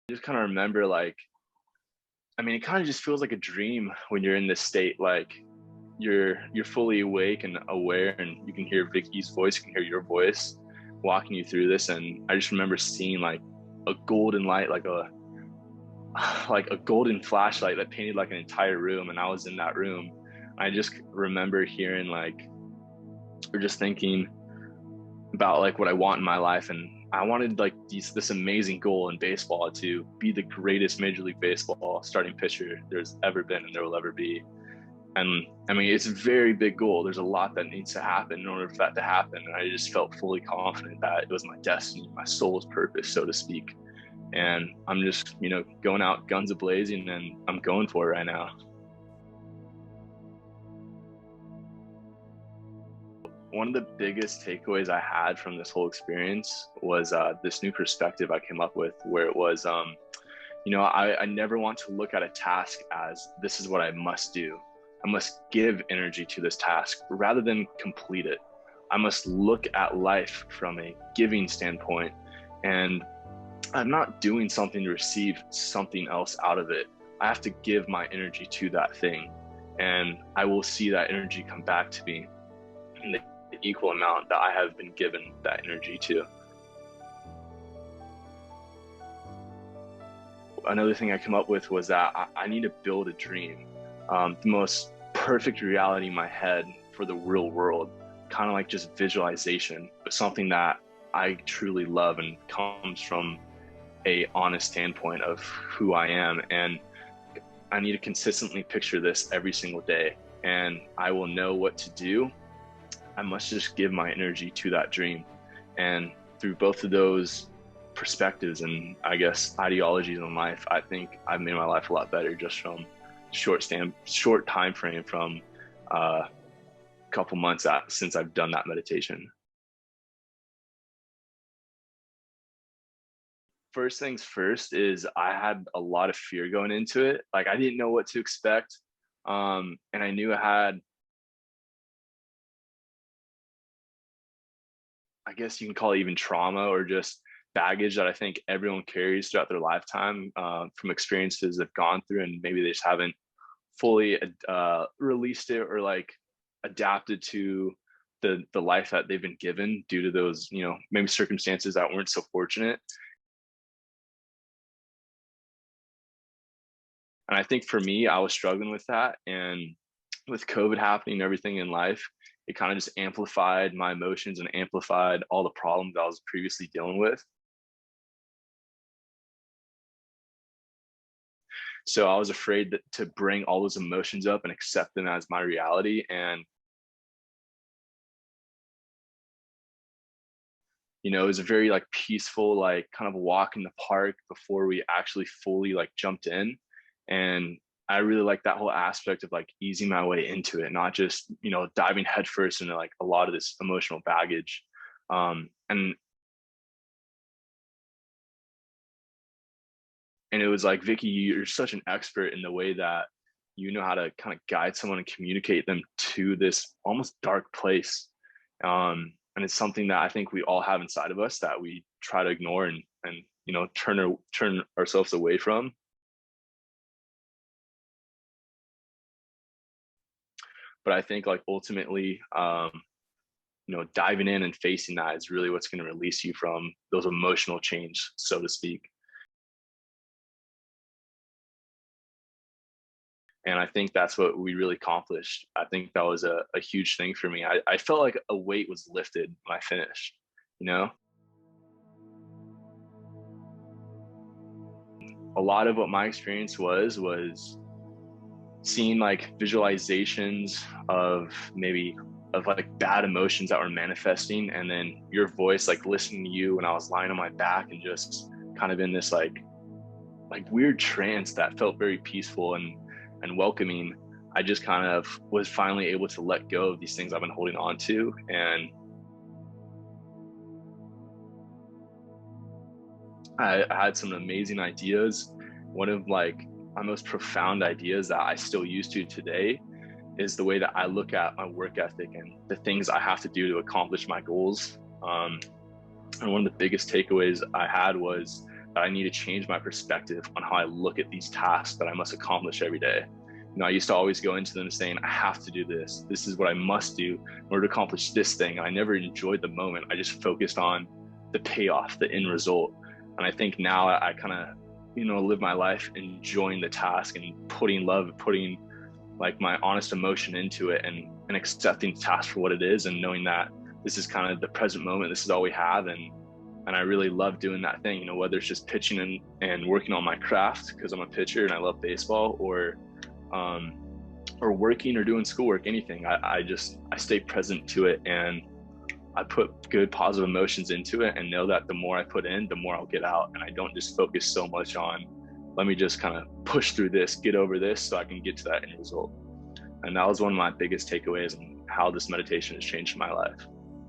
Just kind of remember, like, I mean, it kind of just feels like a dream when you're in this state. Like you're fully awake and aware, and you can hear Vicky's voice, you can hear your voice walking you through this. And I just remember seeing like a golden light, like a like a golden flashlight that painted like an entire room, and I was in that room. I just remember hearing like, or just thinking about like what I want in my life. And I wanted like this amazing goal in baseball to be the greatest Major League Baseball starting pitcher there's ever been and there will ever be. And I mean, it's a very big goal. There's a lot that needs to happen in order for that to happen. And I just felt fully confident that it was my destiny, my soul's purpose, so to speak. And I'm just, going out guns a-blazing, and I'm going for it right now. One of the biggest takeaways I had from this whole experience was this new perspective I came up with, where it was, I never want to look at a task as this is what I must do. I must give energy to this task rather than complete it. I must look at life from a giving standpoint, and I'm not doing something to receive something else out of it. I have to give my energy to that thing, and I will see that energy come back to me in the equal amount that I have been given that energy to. Another thing I came up with was that I need to build a dream, the most perfect reality in my head for the real world, kind of like just visualization, but something that I truly love and comes from a honest standpoint of who I am. And I need to consistently picture this every single day, and I will know what to do. I must just give my energy to that dream. And through both of those perspectives and I guess ideologies in life, I think I've made my life a lot better just from short time frame from a couple months since I've done that meditation. First things first is I had a lot of fear going into it. Like I didn't know what to expect. And I knew I guess you can call it even trauma or just baggage that I think everyone carries throughout their lifetime, from experiences they've gone through, and maybe they just haven't fully released it or like adapted to the life that they've been given due to those, maybe circumstances that weren't so fortunate. And I think for me, I was struggling with that. And with COVID happening and everything in life, it kind of just amplified my emotions and amplified all the problems I was previously dealing with. So I was afraid to bring all those emotions up and accept them as my reality. And, it was a very like peaceful, like kind of walk in the park before we actually fully like jumped in. And I really like that whole aspect of like easing my way into it, not just, diving headfirst into like a lot of this emotional baggage. And it was like, Vicky, you're such an expert in the way that you know how to kind of guide someone and communicate them to this almost dark place. And it's something that I think we all have inside of us that we try to ignore and turn ourselves away from. But I think like ultimately, diving in and facing that is really what's going to release you from those emotional chains, so to speak. And I think that's what we really accomplished. I think that was a huge thing for me. I felt like a weight was lifted when I finished, A lot of what my experience was seeing like visualizations of like bad emotions that were manifesting, and then your voice like listening to you when I was lying on my back and just kind of in this like weird trance that felt very peaceful and welcoming. I just kind of was finally able to let go of these things I've been holding on to. And I had some amazing ideas. One of like my most profound ideas that I still use to today is the way that I look at my work ethic and the things I have to do to accomplish my goals. And one of the biggest takeaways I had was that I need to change my perspective on how I look at these tasks that I must accomplish every day. You know, I used to always go into them saying, I have to do this. This is what I must do in order to accomplish this thing. And I never enjoyed the moment. I just focused on the payoff, the end result. And I think now I kind of, you know, live my life enjoying the task and putting love, putting like my honest emotion into it, and accepting the task for what it is, and knowing that this is kind of the present moment. This is all we have. And I really love doing that thing, you know, whether it's just pitching and working on my craft because I'm a pitcher and I love baseball, or working or doing schoolwork, anything. I stay present to it, and I put good positive emotions into it, and know that the more I put in, the more I'll get out. And I don't just focus so much on, let me just kind of push through this, get over this so I can get to that end result. And that was one of my biggest takeaways and how this meditation has changed my life.